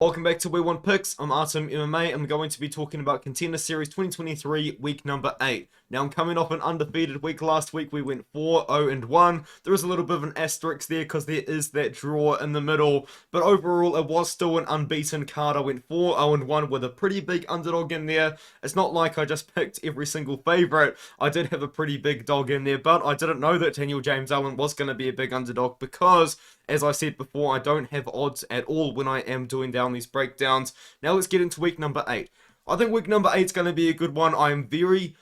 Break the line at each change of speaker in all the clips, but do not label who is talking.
Welcome back to We Want Picks. I'm Artem MMA. I'm going to be talking about Contender Series 2023, week number 8. Now, I'm coming off an undefeated week. Last week, we went 4-0-1. There is a little bit of an asterisk there because there is that draw in the middle. But overall, it was still an unbeaten card. I went 4-0-1 with a pretty big underdog in there. It's not like I just picked every single favorite. I did have a pretty big dog in there, but I didn't know that Daniel James Allen was going to be a big underdog because, as I said before, I don't have odds at all when I am doing down these breakdowns. Now let's get into week number 8. I think week number 8 is going to be a good one. I am very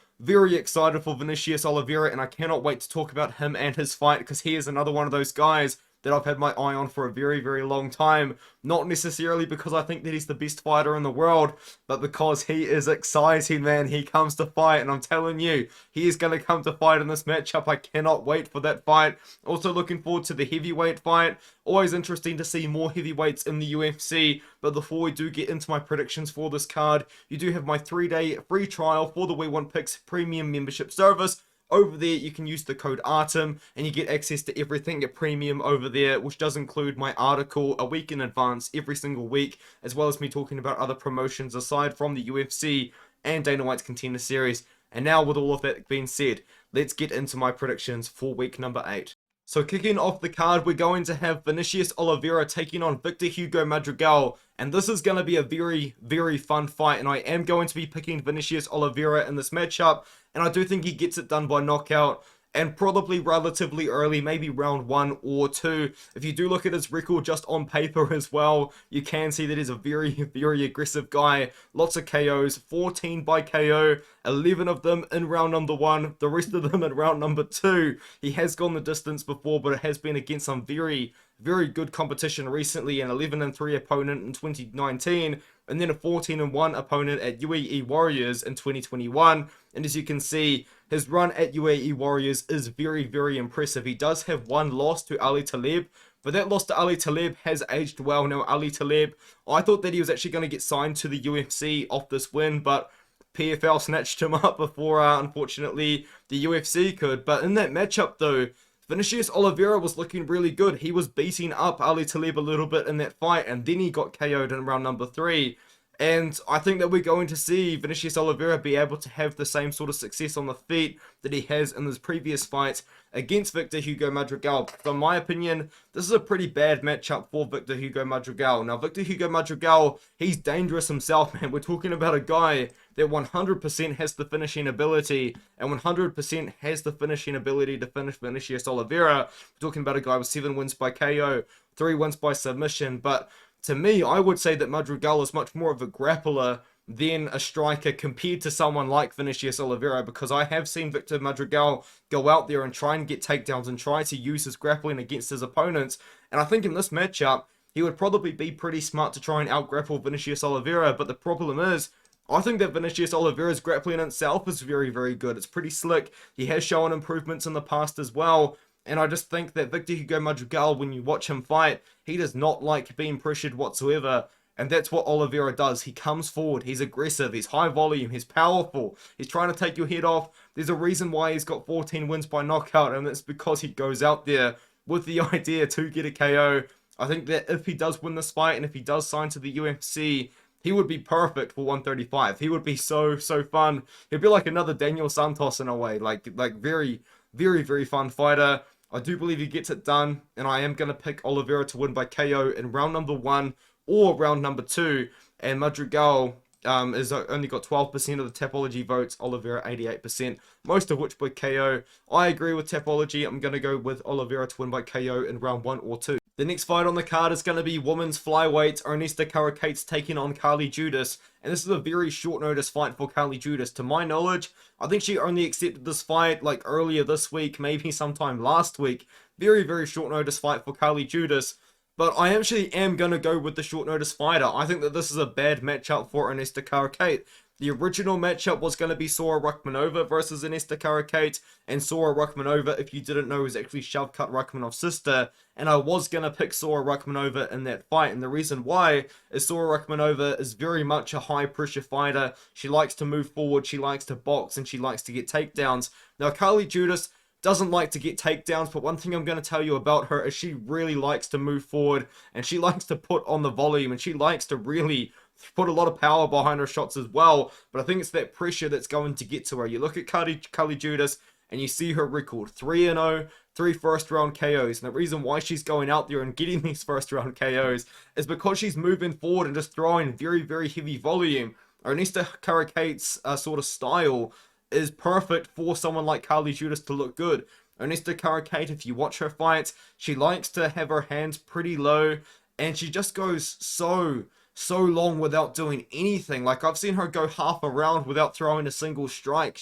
excited for Vinicius Oliveira, and I cannot wait to talk about him and his fight because he is another one of those guys that I've had my eye on for a very long time. Not necessarily because I think that he's the best fighter in the world, but because he is exciting, man. He comes to fight, and I'm telling you, he is going to come to fight in this matchup. I cannot wait for that fight. Also looking forward to the heavyweight fight. Always interesting to see more heavyweights in the UFC. But before we do get into my predictions for this card, you do have my 3-day free trial for the We Want Picks premium membership service. Over there, you can use the code ARTEM and you get access to everything at premium over there, which does include my article a week in advance every single week, as well as me talking about other promotions aside from the UFC and Dana White's Contender Series. And now, with all of that being said, let's get into my predictions for week number 8. So kicking off the card, we're going to have Vinicius Oliveira taking on Victor Hugo Madrigal. And this is going to be a very fun fight. And I am going to be picking Vinicius Oliveira in this matchup. And I do think he gets it done by knockout. And probably relatively early, maybe round 1 or 2. If you do look at his record just on paper as well, you can see that he's a very aggressive guy. Lots of KOs, 14 by KO, 11 of them in round number 1, the rest of them in round number 2. He has gone the distance before, but it has been against some very good competition recently, an 11-3 opponent in 2019, and then a 14-1 opponent at UAE Warriors in 2021. And as you can see, his run at UAE Warriors is very impressive. He does have one loss to Ali Taleb, but that loss to Ali Taleb has aged well. Now, Ali Taleb, I thought that he was actually going to get signed to the UFC off this win, but PFL snatched him up before, unfortunately, the UFC could. But in that matchup, though, Vinicius Oliveira was looking really good. He was beating up Ali Taleb a little bit in that fight, and then he got KO'd in round number 3. And I think that we're going to see Vinicius Oliveira be able to have the same sort of success on the feet that he has in his previous fight against Victor Hugo Madrigal. So in my opinion, this is a pretty bad matchup for Victor Hugo Madrigal. Now, Victor Hugo Madrigal, he's dangerous himself, man. We're talking about a guy that 100% has the finishing ability, and 100% has the finishing ability to finish Vinicius Oliveira. We're talking about a guy with 7 wins by KO, 3 wins by submission, but to me, I would say that Madrigal is much more of a grappler than a striker compared to someone like Vinicius Oliveira, because I have seen Victor Madrigal go out there and try and get takedowns and try to use his grappling against his opponents. And I think in this matchup, he would probably be pretty smart to try and out-grapple Vinicius Oliveira, but the problem is, I think that Vinicius Oliveira's grappling itself is very good. It's pretty slick. He has shown improvements in the past as well. And I just think that Victor Hugo Madrigal, when you watch him fight, he does not like being pressured whatsoever. And that's what Oliveira does. He comes forward, he's aggressive, he's high volume, he's powerful, he's trying to take your head off. There's a reason why he's got 14 wins by knockout, and that's because he goes out there with the idea to get a KO. I think that if he does win this fight, and if he does sign to the UFC, he would be perfect for 135. He would be so fun. He'd be like another Daniel Santos in a way, like very fun fighter. I do believe he gets it done, and I am going to pick Oliveira to win by KO in round number 1 or round number 2, and Madrigal is only got 12% of the Tapology votes, Oliveira 88%, most of which by KO. I agree with Tapology. I'm going to go with Oliveira to win by KO in round 1 or 2. The next fight on the card is going to be women's flyweight. Ernesta Kareckaite taking on Carli Judice. And this is a very short notice fight for Carli Judice. To my knowledge, I think she only accepted this fight like earlier this week, maybe sometime last week. Very short notice fight for Carli Judice. But I actually am going to go with the short notice fighter. I think that this is a bad matchup for Ernesta Kareckaite. The original matchup was going to be Sora Rachmanova versus Ernesta Kareckaite, and Sora Rachmanova, if you didn't know, is actually Shavkat Rachmanov's sister, and I was going to pick Sora Rachmanova in that fight, and the reason why is Sora Rachmanova is very much a high-pressure fighter. She likes to move forward, she likes to box, and she likes to get takedowns. Now, Carli Judice, doesn't like to get takedowns, but one thing I'm going to tell you about her is she really likes to move forward, and she likes to put on the volume, and she likes to really put a lot of power behind her shots as well. But I think it's that pressure that's going to get to her. You look at Carli Judice, and you see her record 3-0, 3 first-round KOs. And the reason why she's going out there and getting these first-round KOs is because she's moving forward and just throwing very, very heavy volume. Ernesta Kareckaite's sort of style is perfect for someone like Carli Judice to look good. Ernesta Kareckaite, if you watch her fights, she likes to have her hands pretty low, and she just goes so long without doing anything. Like, I've seen her go half a round without throwing a single strike.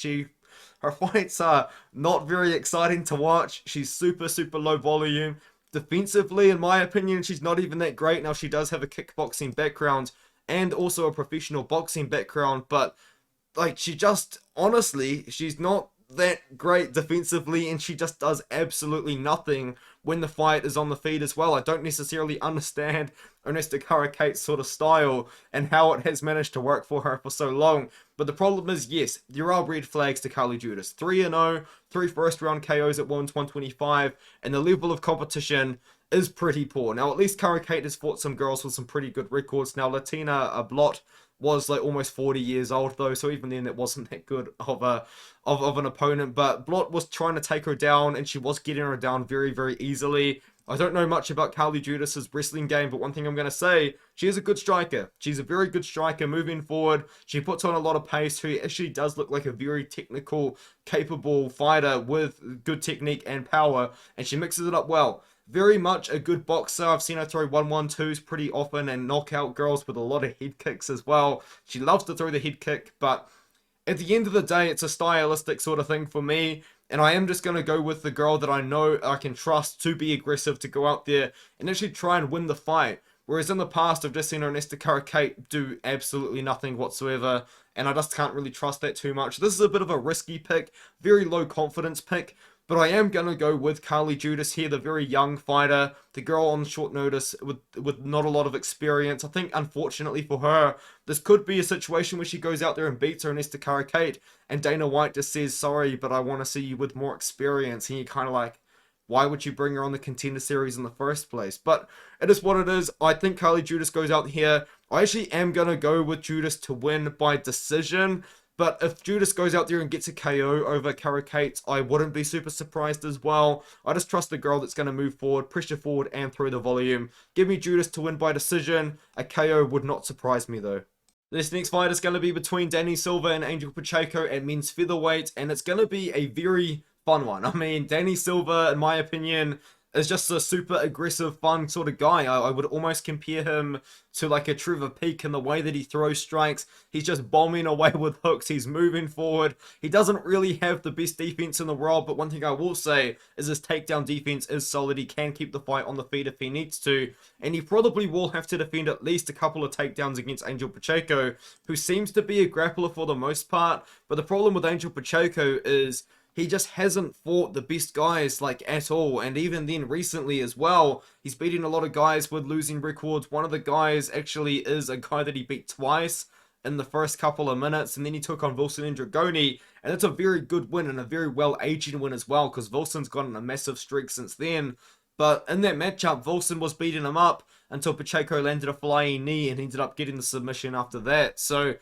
Her fights are not very exciting to watch. She's super low volume. Defensively, in my opinion, she's not even that great. Now, she does have a kickboxing background and also a professional boxing background, but like, she just, honestly, she's not that great defensively, and she just does absolutely nothing when the fight is on the feet as well. I don't necessarily understand Ernesta Kareckaite's sort of style and how it has managed to work for her for so long. But the problem is, yes, there are red flags to Carli Judice. 3-0, 3 first-round KOs at 125, and the level of competition is pretty poor. Now, at least Kareckaite has fought some girls with some pretty good records. Now, Latina Blot was like almost 40 years old though, so even then it wasn't that good of an opponent. But Blot was trying to take her down, and she was getting her down very easily. I don't know much about Carli Judice's wrestling game, but one thing I'm going to say, she is a good striker. She's a very good striker moving forward. She puts on a lot of pace. She actually does look like a very technical, capable fighter with good technique and power, and she mixes it up well. Very much a good boxer. I've seen her throw 1-1-2s pretty often and knock out girls with a lot of head kicks as well. She loves to throw the head kick, but at the end of the day, it's a stylistic sort of thing for me. And I am just going to go with the girl that I know I can trust to be aggressive, to go out there and actually try and win the fight. Whereas in the past, I've just seen Ernesta Kareckaite do absolutely nothing whatsoever, and I just can't really trust that too much. This is a bit of a risky pick, very low confidence pick, but I am going to go with Carli Judice here, the very young fighter, the girl on short notice with not a lot of experience. I think, unfortunately for her, this could be a situation where she goes out there and beats Ernesta Kareckaite, and Dana White just says, sorry, but I want to see you with more experience. And you're kind of like, why would you bring her on the Contender Series in the first place? But it is what it is. I think Carli Judice goes out here. I actually am going to go with Judice to win by decision. But if Judice goes out there and gets a KO over Kareckaite, I wouldn't be super surprised as well. I just trust the girl that's going to move forward, pressure forward, and through the volume. Give me Judice to win by decision. A KO would not surprise me though. This next fight is going to be between Dani Silva and Angel Pacheco at men's featherweight, and it's going to be a very fun one. I mean, Dani Silva, in my opinion, is just a super aggressive, fun sort of guy. I would almost compare him to like a Trevor Peek in the way that he throws strikes. He's just bombing away with hooks. He's moving forward. He doesn't really have the best defense in the world, but one thing I will say is his takedown defense is solid. He can keep the fight on the feet if he needs to, and he probably will have to defend at least a couple of takedowns against Angel Pacheco, who seems to be a grappler for the most part. But the problem with Angel Pacheco is he just hasn't fought the best guys, like, at all. And even then, recently as well, he's beating a lot of guys with losing records. One of the guys actually is a guy that he beat twice in the first couple of minutes. And then he took on Wilson and Dragoni. And it's a very good win and a very well-aged win as well, because Wilson's gotten a massive streak since then. But in that matchup, Wilson was beating him up until Pacheco landed a flying knee and ended up getting the submission after that. So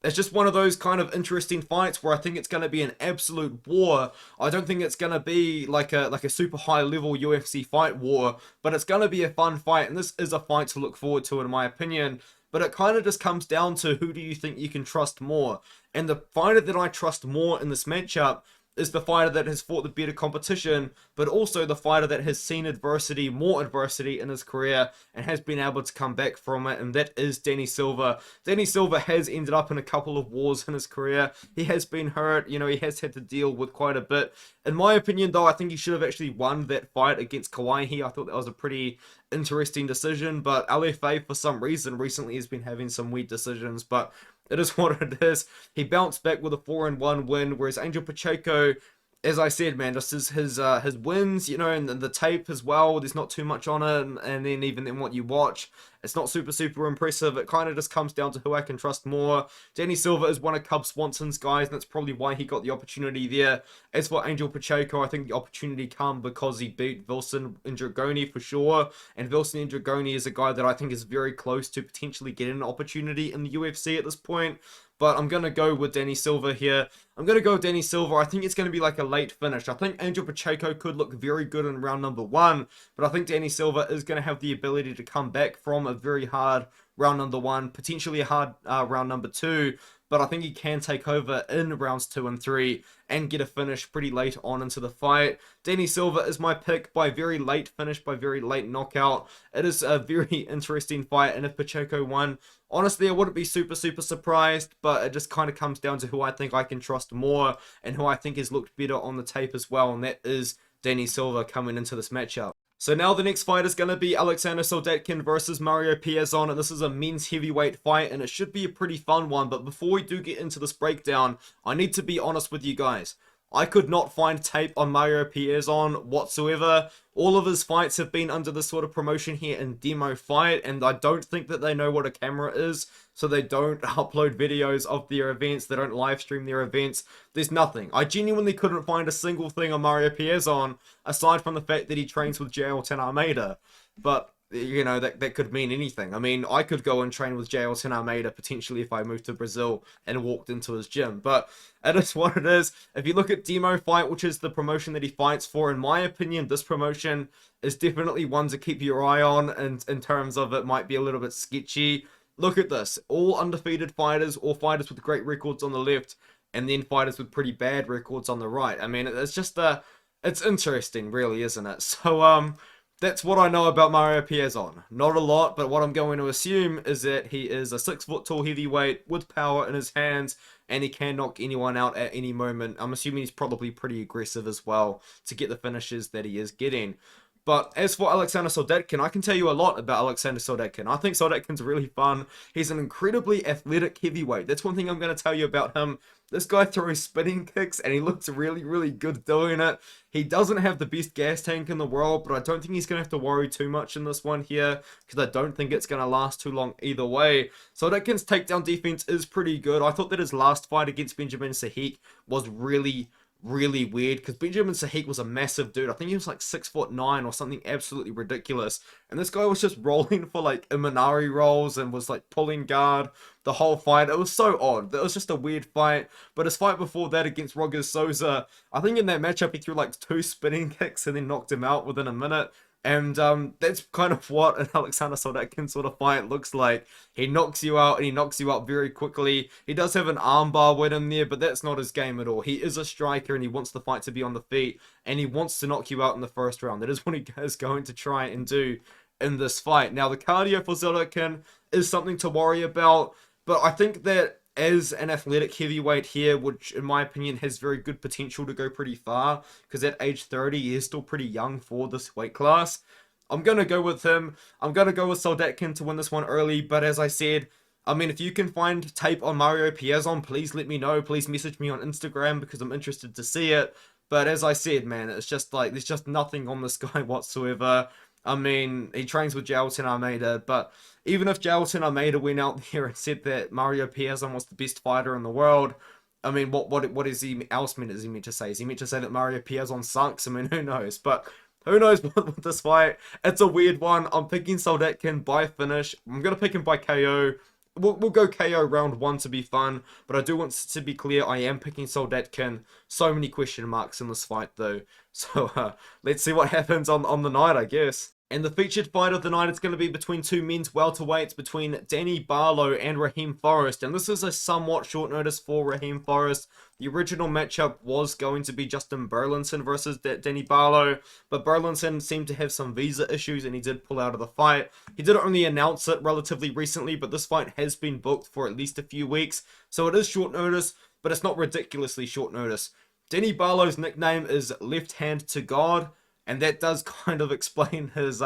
it's just one of those kind of interesting fights where I think it's going to be an absolute war. I don't think it's going to be like a super high level UFC fight war, but it's going to be a fun fight, and this is a fight to look forward to in my opinion. But it kind of just comes down to who do you think you can trust more. And the fighter that I trust more in this matchup is the fighter that has fought the better competition, but also the fighter that has seen adversity, more adversity in his career, and has been able to come back from it, and that is Dani Silva. Dani Silva has ended up in a couple of wars in his career. He has been hurt, you know, he has had to deal with quite a bit. In my opinion, though, I think he should have actually won that fight against Kauai. I thought that was a pretty interesting decision, but LFA, for some reason, recently has been having some weird decisions, but it is what it is. He bounced back with a 4-1 win, whereas Angel Pacheco, as I said, man, just his wins, you know, and the tape as well, there's not too much on it, and then even in what you watch, It's not super impressive. It kind of just comes down to who I can trust more. Danny Silva is one of Cub Swanson's guys, and that's probably why he got the opportunity there. As for Angel Pacheco, I think the opportunity came because he beat Wilson and Dragoni for sure, and Wilson and Dragoni is a guy that I think is very close to potentially getting an opportunity in the UFC at this point. But I'm going to go with Danny Silva here. I'm going to go with Danny Silva. I think it's going to be like a late finish. I think Angel Pacheco could look very good in round number 1. But I think Danny Silva is going to have the ability to come back from a very hard round number 1. Potentially a hard round number 2. But I think he can take over in rounds 2 and 3 and get a finish pretty late on into the fight. Danny Silva is my pick by very late finish, by very late knockout. It is a very interesting fight, and if Pacheco won, honestly, I wouldn't be super surprised, but it just kind of comes down to who I think I can trust more and who I think has looked better on the tape as well, and that is Danny Silva coming into this matchup. So now the next fight is going to be Alexander Soldatkin versus Mario Piazzon, and this is a men's heavyweight fight, and it should be a pretty fun one. But before we do get into this breakdown, I need to be honest with you guys. I could not find tape on Mario Piazzon whatsoever. All of his fights have been under this sort of promotion here in Demo Fight, and I don't think that they know what a camera is, so they don't upload videos of their events, they don't live stream their events. There's nothing. I genuinely couldn't find a single thing on Mario Piazzon, aside from the fact that he trains with JL10 Almeida. But you know, that could mean anything. I mean, I could go and train with JL10 Almeida potentially if I moved to Brazil and walked into his gym. But it is what it is. If you look at Demo Fight, which is the promotion that he fights for, in my opinion, this promotion is definitely one to keep your eye on, and in terms of it might be a little bit sketchy. Look at this. All undefeated fighters, or fighters with great records on the left, and then fighters with pretty bad records on the right. I mean, it's just it's interesting, really, isn't it? So, that's what I know about Mario Piazzon. Not a lot, but what I'm going to assume is that he is a 6-foot tall heavyweight with power in his hands, and he can knock anyone out at any moment. I'm assuming he's probably pretty aggressive as well to get the finishes that he is getting. But as for Alexander Soldatkin, I can tell you a lot about Alexander Soldatkin. I think Soldatkin's really fun. He's an incredibly athletic heavyweight. That's one thing I'm going to tell you about him. This guy throws spinning kicks, and he looks really good doing it. He doesn't have the best gas tank in the world, but I don't think he's going to have to worry too much in this one here, because I don't think it's going to last too long either way. Soldatkin's takedown defense is pretty good. I thought that his last fight against Benjamin Sahik was really weird, because Benjamin Sahik was a massive dude. I think he was like 6'9" or something absolutely ridiculous, and this guy was just rolling for like Imanari rolls and was like pulling guard the whole fight. It was so odd. It was just a weird fight. But his fight before that against Roger Souza, I think in that matchup he threw like 2 spinning kicks and then knocked him out within a minute. And that's kind of what an Alexander Soldatkin sort of fight looks like. He knocks you out, and he knocks you out very quickly. He does have an armbar with him there, but that's not his game at all. He is a striker, and he wants the fight to be on the feet, and he wants to knock you out in the first round. That is what he is going to try and do in this fight. Now, the cardio for Soldatkin is something to worry about, but I think that as an athletic heavyweight here, which in my opinion has very good potential to go pretty far, because at age 30 he is still pretty young for this weight class, I'm going to go with him. I'm going to go with Soldatkin to win this one early, but as I said, I mean, if you can find tape on Mario Piazzon, please let me know. Please message me on Instagram, because I'm interested to see it. But as I said, man, it's just like, there's just nothing on this guy whatsoever. I mean, he trains with Jailton Almeida, but even if Jailton Almeida went out there and said that Mario Piazzon was the best fighter in the world, I mean, what is he else meant? Is he meant to say? Is he meant to say that Mario Piazzon sucks? I mean, who knows? But who knows with this fight? It's a weird one. I'm picking Soldatkin by finish. I'm gonna pick him by KO. We'll go KO round 1 to be fun, but I do want to be clear, I am picking Soldatkin. So many question marks in this fight, though. So let's see what happens on the night, I guess. And the featured fight of the night is going to be between 2 men's welterweights, between Danny Barlow and Raheam Forrest. And this is a somewhat short notice for Raheam Forrest. The original matchup was going to be Justin Burlinson versus Danny Barlow, but Burlinson seemed to have some visa issues and he did pull out of the fight. He did only announce it relatively recently, but this fight has been booked for at least a few weeks. So it is short notice, but it's not ridiculously short notice. Danny Barlow's nickname is Left Hand to God. And that does kind of explain his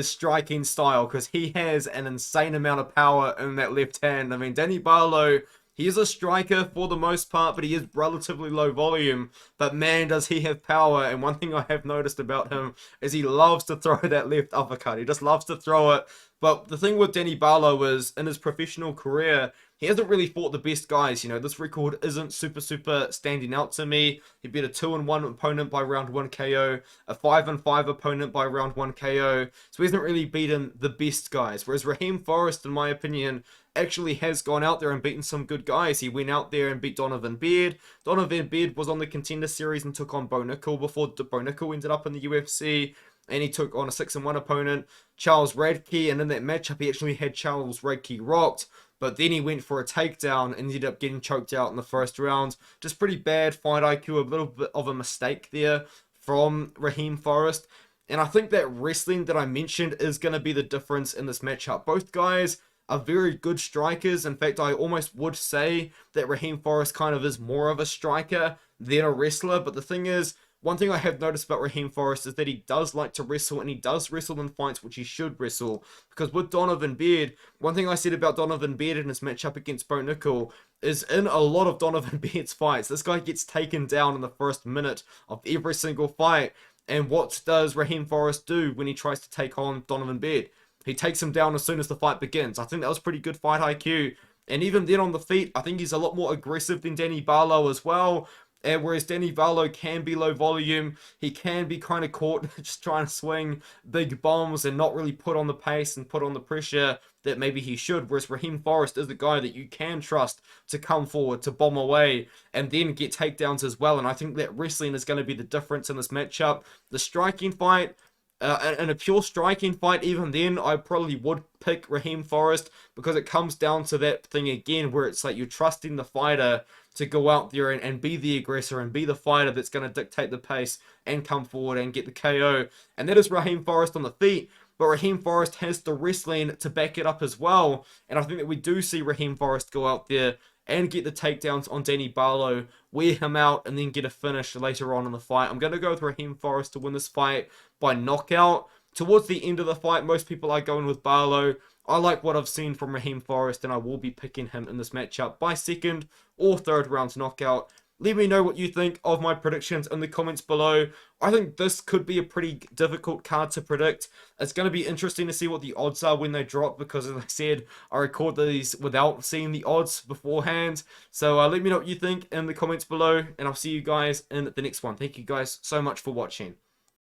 striking style, because he has an insane amount of power in that left hand. I mean, Danny Barlow, he is a striker for the most part, but he is relatively low volume. But man, does he have power. And one thing I have noticed about him is he loves to throw that left uppercut. He just loves to throw it. But the thing with Danny Barlow is, in his professional career, he hasn't really fought the best guys. This record isn't super standing out to me. He beat a 2-1 opponent by round 1 KO, a 5-5 opponent by round 1 KO. So he hasn't really beaten the best guys. Whereas Raheam Forrest, in my opinion, actually has gone out there and beaten some good guys. He went out there and beat Donovan Beard. Donovan Beard was on the Contender Series and took on Bo Nickel before Bo Nickel ended up in the UFC. And he took on a 6-1 opponent, Charles Radke, and in that matchup he actually had Charles Radke rocked, but then he went for a takedown and ended up getting choked out in the first round. Just pretty bad fight IQ, a little bit of a mistake there from Raheam Forrest. And I think that wrestling that I mentioned is going to be the difference in this matchup. Both guys are very good strikers. In fact, I almost would say that Raheam Forrest kind of is more of a striker than a wrestler, but the thing is, one thing I have noticed about Raheam Forrest is that he does like to wrestle, and he does wrestle in fights which he should wrestle. Because with Donovan Beard, one thing I said about Donovan Beard in his matchup against Bo Nickel is in a lot of Donovan Beard's fights, this guy gets taken down in the first minute of every single fight. And what does Raheam Forrest do when he tries to take on Donovan Beard? He takes him down as soon as the fight begins. I think that was pretty good fight IQ. And even then on the feet, I think he's a lot more aggressive than Danny Barlow as well. And whereas Danny Barlow can be low volume, he can be kind of caught just trying to swing big bombs and not really put on the pace and put on the pressure that maybe he should. Whereas Raheam Forrest is the guy that you can trust to come forward, to bomb away, and then get takedowns as well. And I think that wrestling is going to be the difference in this matchup. The striking fight, in a pure striking fight, even then, I probably would pick Raheam Forrest, because it comes down to that thing again where it's like you're trusting the fighter to go out there and be the aggressor and be the fighter that's going to dictate the pace and come forward and get the KO. And that is Raheam Forrest on the feet, but Raheam Forrest has the wrestling to back it up as well. And I think that we do see Raheam Forrest go out there and get the takedowns on Danny Barlow, wear him out, and then get a finish later on in the fight. I'm going to go with Raheam Forrest to win this fight by knockout. Towards the end of the fight, most people are going with Barlow. I like what I've seen from Raheam Forrest, and I will be picking him in this matchup by second or third round knockout. Let me know what you think of my predictions in the comments below. I think this could be a pretty difficult card to predict. It's going to be interesting to see what the odds are when they drop, because as I said, I record these without seeing the odds beforehand. So let me know what you think in the comments below, and I'll see you guys in the next one. Thank you guys so much for watching.